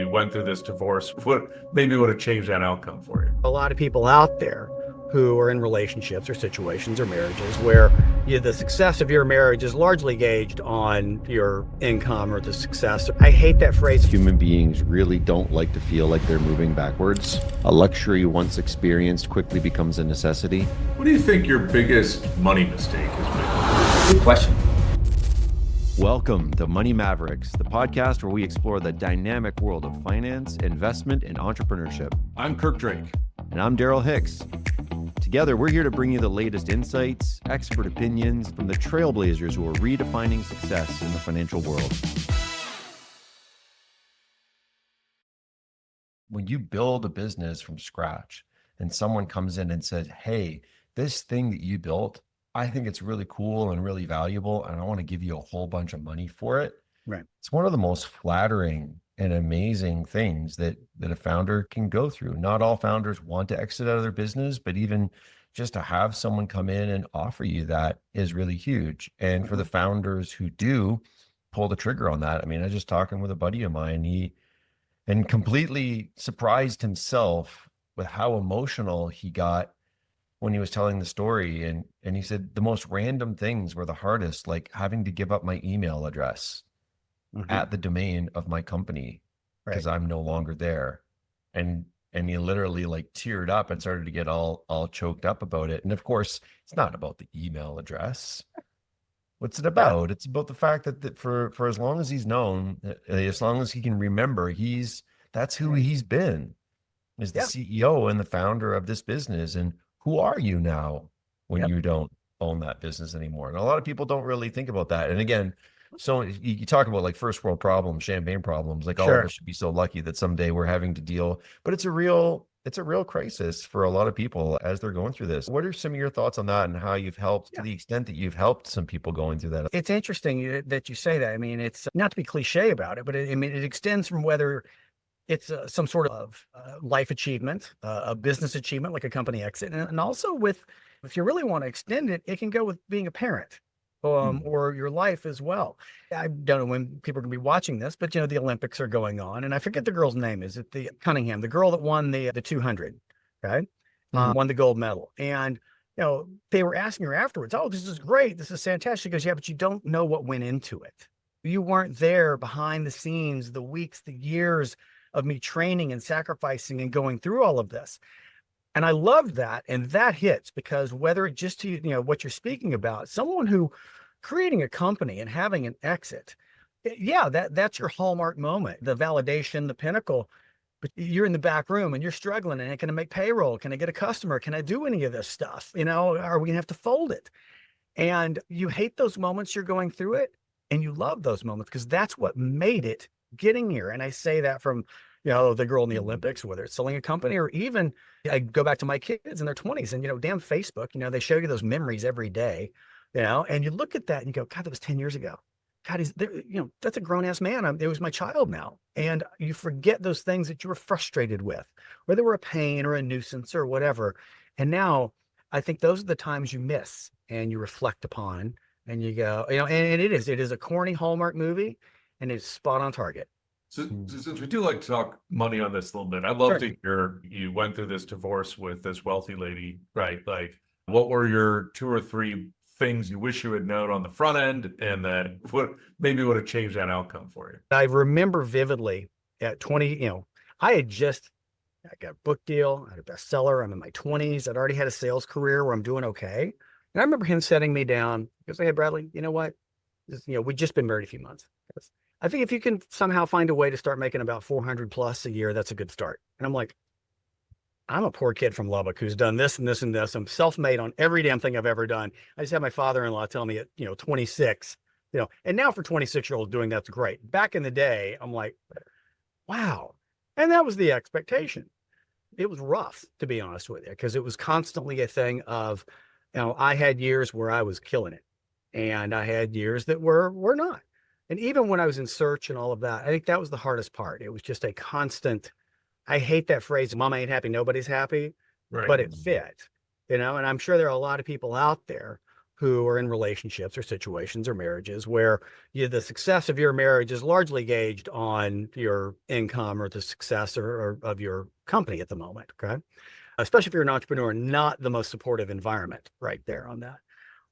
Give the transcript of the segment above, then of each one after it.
you went through this divorce, what maybe would have changed that outcome for you? A lot of people out there who are in relationships or situations or marriages where the success of your marriage is largely gauged on your income or the success. I hate that phrase. Human beings really don't like to feel like they're moving backwards. A luxury once experienced quickly becomes a necessity. What do you think your biggest money mistake has been? Good question. Welcome to Money Mavericks, the podcast where we explore the dynamic world of finance, investment, and entrepreneurship. I'm Kirk Drake. And I'm Daryl Hicks. Together, we're here to bring you the latest insights, expert opinions from the trailblazers who are redefining success in the financial world. When you build a business from scratch and someone comes in and says, hey, this thing that you built, I think it's really cool and really valuable, and I want to give you a whole bunch of money for it. Right. It's one of the most flattering and amazing things that a founder can go through. Not all founders want to exit out of their business, but even just to have someone come in and offer you that is really huge. And for the founders who do pull the trigger on that, I mean, I was just talking with a buddy of mine, and completely surprised himself with how emotional he got when he was telling the story. And he said the most random things were the hardest, like having to give up my email address at the domain of my company because I'm no longer there. And he literally like teared up and started to get all choked up about it. And of course, it's not about the email address. What's it about? It's about the fact that for as long as he's known, as long as he can remember, that's who he's been, is the CEO and the founder of this business. And who are you now when you don't own that business anymore? And a lot of people don't really think about that. And again, so you talk about like first world problems, champagne problems, like all of us should be so lucky that someday we're having to deal, but it's a real crisis for a lot of people as they're going through this. What are some of your thoughts on that and how you've helped to the extent that you've helped some people going through that? It's interesting that you say that. I mean, it's not to be cliche about it, but it extends from whether it's some sort of life achievement, a business achievement, like a company exit. And also if you really want to extend it, it can go with being a parent or your life as well. I don't know when people are going to be watching this, but the Olympics are going on. And I forget the girl's name. Is it the Cunningham, the girl that won the 200, okay? Won the gold medal. And, they were asking her afterwards, oh, this is great. This is fantastic. She goes, yeah, but you don't know what went into it. You weren't there behind the scenes, the weeks, the years of me training and sacrificing and going through all of this. And I loved that. And that hits because whether it just to, what you're speaking about, someone who creating a company and having an exit, that's your hallmark moment, the validation, the pinnacle. But you're in the back room and you're struggling and can I make payroll? Can I get a customer? Can I do any of this stuff? Are we gonna have to fold it? And you hate those moments you're going through it and you love those moments because that's what made it getting here. And I say that from, the girl in the Olympics, whether it's selling a company or even I go back to my kids in their 20s and, damn Facebook, they show you those memories every day, and you look at that and you go, God, that was 10 years ago. God, he's there, that's a grown ass man. It was my child now. And you forget those things that you were frustrated with, whether they were a pain or a nuisance or whatever. And now I think those are the times you miss and you reflect upon and you go, and it is a corny Hallmark movie and it's spot on target. So since we do like to talk money on this a little bit, I'd love to hear you went through this divorce with this wealthy lady, right? Like, what were your 2 or 3 things you wish you had known on the front end, and that what maybe would have changed that outcome for you? I remember vividly at 20, I got a book deal, I had a bestseller. I'm in my 20s. I'd already had a sales career where I'm doing okay. And I remember him setting me down. He goes, hey, Bradley, you know what? We'd just been married a few months. I think if you can somehow find a way to start making about 400 plus a year, that's a good start. And I'm like, I'm a poor kid from Lubbock who's done this and this and this. I'm self-made on every damn thing I've ever done. I just had my father-in-law tell me at, 26, and now for 26-year-olds doing that's great. Back in the day, I'm like, wow. And that was the expectation. It was rough, to be honest with you, because it was constantly a thing of, I had years where I was killing it and I had years that were not. And even when I was in search and all of that, I think that was the hardest part. It was just a constant, I hate that phrase, mama ain't happy, nobody's happy, but it fit, and I'm sure there are a lot of people out there who are in relationships or situations or marriages where the success of your marriage is largely gauged on your income or the success or of your company at the moment. Okay. Especially if you're an entrepreneur, not the most supportive environment right there on that.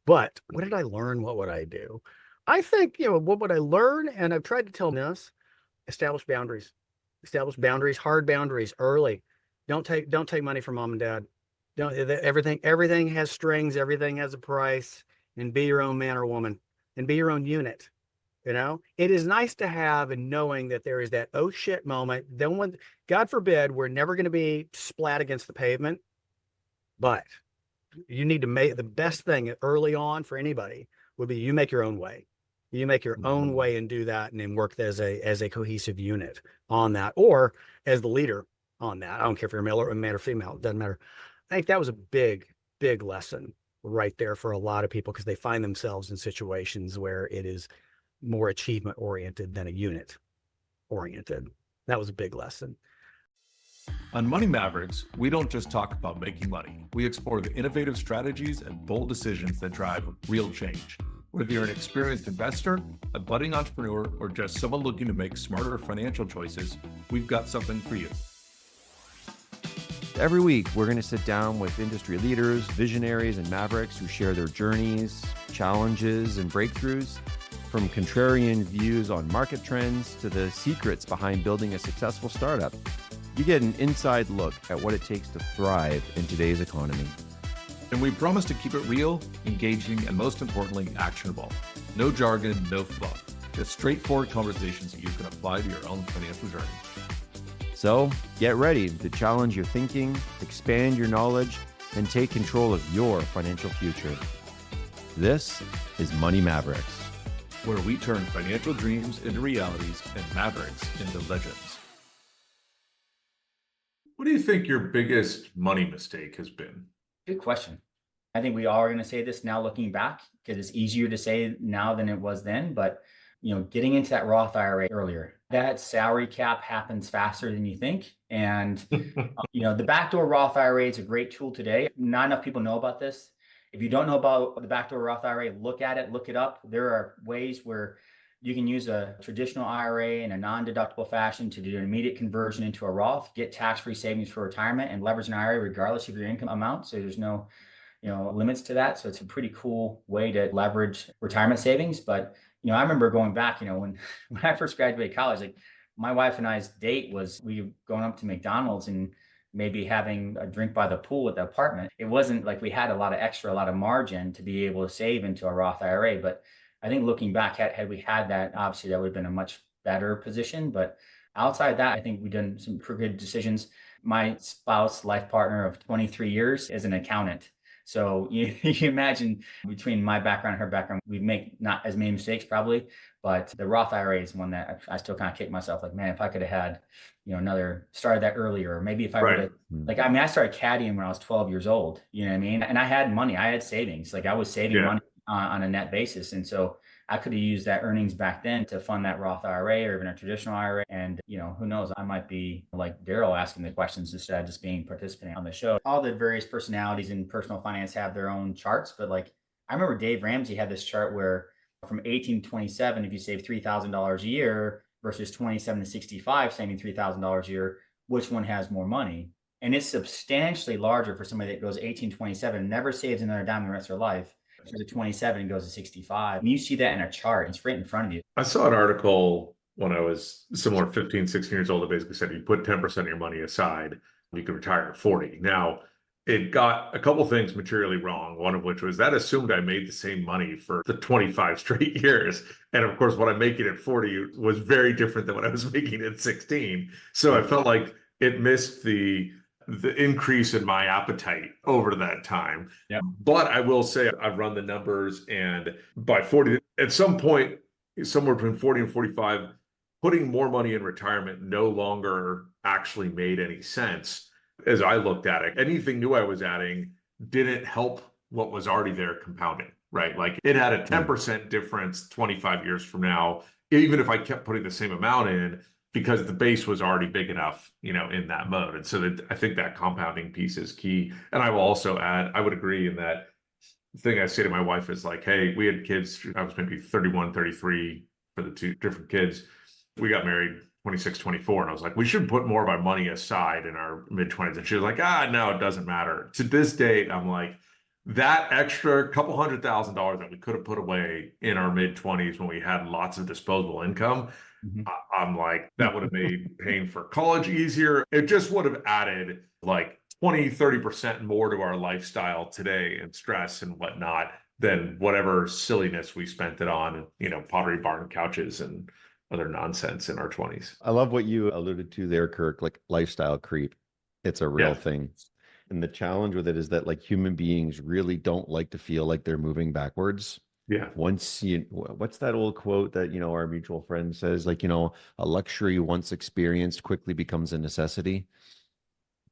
But what did I learn? What would I do? I think, what would I learn? And I've tried to tell them this: establish boundaries, hard boundaries early. Don't take money from mom and dad. Don't, everything has strings, everything has a price, and be your own man or woman and be your own unit. It is nice to have, and knowing that there is that oh shit moment. Then when, God forbid, we're never going to be splat against the pavement, but you need to make the best thing early on for anybody would be you make your own way. You make your own way and do that, and then work as a cohesive unit on that, or as the leader on that. I don't care if you're a man or female, it doesn't matter. I think that was a big, big lesson right there for a lot of people, because they find themselves in situations where it is more achievement oriented than a unit oriented. That was a big lesson. On Money Mavericks, we don't just talk about making money. We explore the innovative strategies and bold decisions that drive real change. Whether you're an experienced investor, a budding entrepreneur, or just someone looking to make smarter financial choices, we've got something for you. Every week, we're going to sit down with industry leaders, visionaries, and mavericks who share their journeys, challenges, and breakthroughs, from contrarian views on market trends to the secrets behind building a successful startup. You get an inside look at what it takes to thrive in today's economy. And we promise to keep it real, engaging, and most importantly, actionable. No jargon, no fluff. Just straightforward conversations that you can apply to your own financial journey. So get ready to challenge your thinking, expand your knowledge, and take control of your financial future. This is Money Mavericks, where we turn financial dreams into realities and mavericks into legends. What do you think your biggest money mistake has been? Good question. I think we all are going to say this now looking back, because it's easier to say now than it was then. But, getting into that Roth IRA earlier, that salary cap happens faster than you think. And, the backdoor Roth IRA is a great tool today. Not enough people know about this. If you don't know about the backdoor Roth IRA, look at it, look it up. There are ways where you can use a traditional IRA in a non-deductible fashion to do an immediate conversion into a Roth, get tax-free savings for retirement, and leverage an IRA regardless of your income amount. So there's no, limits to that. So it's a pretty cool way to leverage retirement savings. But, I remember going back, when I first graduated college, like my wife and I's date was we going up to McDonald's and maybe having a drink by the pool at the apartment. It wasn't like we had a lot of margin to be able to save into a Roth IRA. But I think looking back, had we had that, obviously that would have been a much better position. But outside that, I think we've done some pretty good decisions. My spouse, life partner of 23 years, is an accountant. So you imagine between my background and her background, we make not as many mistakes probably, but the Roth IRA is one that I still kind of kick myself like, man, if I could have had, started that earlier, or maybe if I would have, I started caddying when I was 12 years old, you know what I mean? And I had money, I had savings, like I was saving money on a net basis. And so I could have used that earnings back then to fund that Roth IRA or even a traditional IRA. And, who knows, I might be like Daryl asking the questions instead of just being participating on the show. All the various personalities in personal finance have their own charts. But like, I remember Dave Ramsey had this chart where from 18 to 27, if you save $3,000 a year versus 27 to 65, saving $3,000 a year, which one has more money? And it's substantially larger for somebody that goes 18 to 27, never saves another dime the rest of their life. To 27 goes to 65. And you see that in a chart, it's right in front of you. I saw an article when I was similar 15, 16 years old that basically said you put 10% of your money aside, you can retire at 40. Now, it got a couple things materially wrong, one of which was that assumed I made the same money for the 25 straight years. And of course, what I'm making at 40 was very different than what I was making at 16. So I felt like it missed the increase in my appetite over that time. Yeah. But I will say I've run the numbers, and by 40, at some point, somewhere between 40 and 45, putting more money in retirement no longer actually made any sense as I looked at it. Anything new I was adding didn't help what was already there compounding, right? Like it had a 10% difference 25 years from now, even if I kept putting the same amount in, because the base was already big enough, in that mode. And so I think that compounding piece is key. And I will also add, I would agree in that thing I say to my wife is like, hey, we had kids. I was maybe 31, 33 for the two different kids. We got married 26, 24. And I was like, we should put more of our money aside in our mid-20s. And she was like, no, it doesn't matter. To this date, I'm like, that extra couple $100,000 that we could have put away in our mid-20s when we had lots of disposable income, I'm like, that would have made paying for college easier. It just would have added like 20, 30% more to our lifestyle today and stress and whatnot than whatever silliness we spent it on, Pottery Barn couches and other nonsense in our 20s. I love what you alluded to there, Kirk, like lifestyle creep. It's a real thing. And the challenge with it is that like human beings really don't like to feel like they're moving backwards. Yeah. What's that old quote that, our mutual friend says, like, a luxury once experienced quickly becomes a necessity.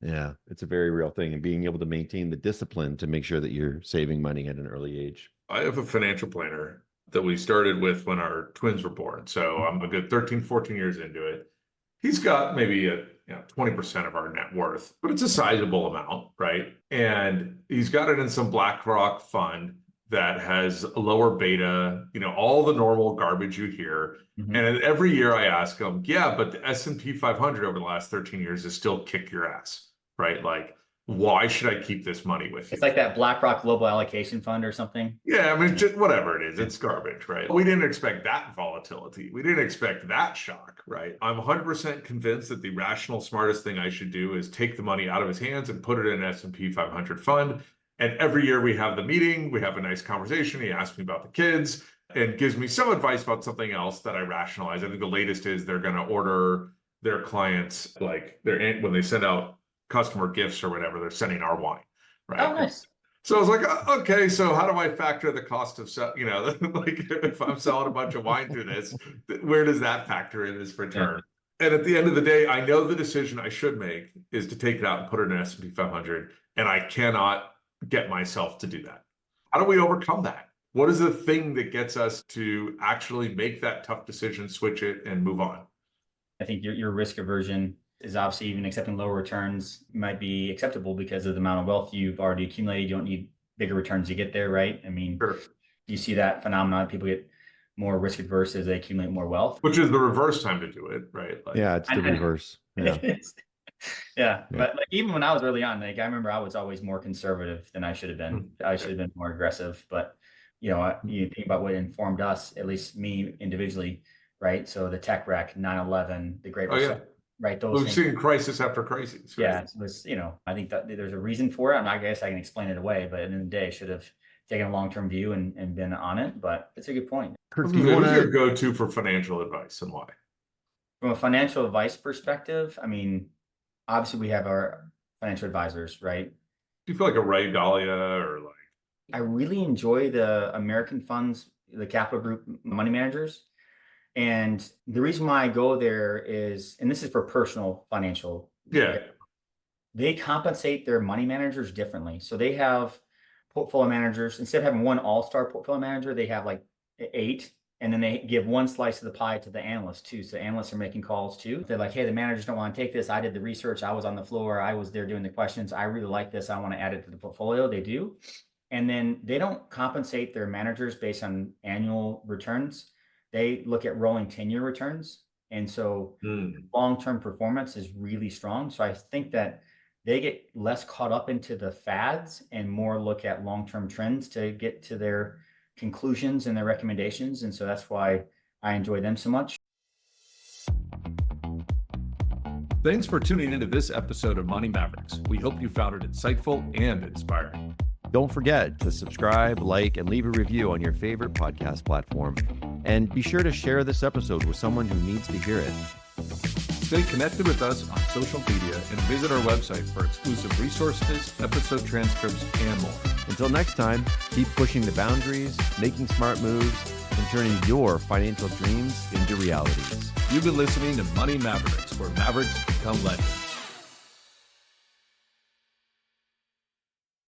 Yeah, it's a very real thing. And being able to maintain the discipline to make sure that you're saving money at an early age. I have a financial planner that we started with when our twins were born. So I'm a good 13, 14 years into it. He's got maybe 20% of our net worth, but it's a sizable amount, right? And he's got it in some BlackRock fund that has a lower beta, all the normal garbage you hear. And every year I ask him, but the S&P 500 over the last 13 years is still kick your ass, right? Like, why should I keep this money with you? It's like that BlackRock Global Allocation Fund or something. Yeah, I mean, just whatever it is, it's garbage, right? We didn't expect that volatility. We didn't expect that shock, right? I'm 100% convinced that the rational, smartest thing I should do is take the money out of his hands and put it in an S&P 500 fund. And every year we have the meeting, we have a nice conversation. He asks me about the kids and gives me some advice about something else that I rationalize. I think the latest is they're going to order their clients, like when they send out customer gifts or whatever, they're sending our wine, right? Oh, nice. So I was like, okay, so how do I factor the cost of, like if I'm selling a bunch of wine through this, where does that factor in this return? Yeah. And at the end of the day, I know the decision I should make is to take it out and put it in S&P 500, and I cannot get myself to do that. How do we overcome that? What is the thing that gets us to actually make that tough decision, switch it, and move on? I think your risk aversion is obviously, even accepting lower returns might be acceptable because of the amount of wealth you've already accumulated. You don't need bigger returns to get there, right? I mean, sure. You see that phenomenon. People get more risk adverse as they accumulate more wealth. Which is the reverse time to do it, right? Like, yeah, it's the reverse. Yeah. Yeah. But like, even when I was early on, like I remember I was always more conservative than I should have been. I should have been more aggressive. But you think about what informed us, at least me individually, right? So the tech wreck, 9/11, the Great Recession, right? Those we've seen crisis after crisis. Right? Yeah, it was, I think that there's a reason for it. And I guess I can explain it away, but at the end of the day, I should have taken a long-term view and been on it. But it's a good point. Who's your go-to for financial advice and why? From a financial advice perspective, I mean, obviously we have our financial advisors, right? Do you feel like a Ray Dalio or like? I really enjoy the American funds, the Capital Group money managers. And the reason why I go there is, and this is for personal financial. Yeah. They compensate their money managers differently. So they have portfolio managers. Instead of having one all-star portfolio manager, they have like 8. And then they give one slice of the pie to the analysts too. So analysts are making calls too. They're like, hey, the managers don't want to take this. I did the research. I was on the floor. I was there doing the questions. I really like this. I want to add it to the portfolio. They do. And then they don't compensate their managers based on annual returns. They look at rolling 10-year returns. And so long-term performance is really strong. So I think that they get less caught up into the fads and more look at long-term trends to get to their conclusions and their recommendations. And so that's why I enjoy them so much. Thanks for tuning into this episode of Money Mavericks. We hope you found it insightful and inspiring. Don't forget to subscribe, like, and leave a review on your favorite podcast platform. And be sure to share this episode with someone who needs to hear it. Stay connected with us on social media and visit our website for exclusive resources, episode transcripts, and more. Until next time, keep pushing the boundaries, making smart moves, and turning your financial dreams into realities. You've been listening to Money Mavericks, where Mavericks become legends.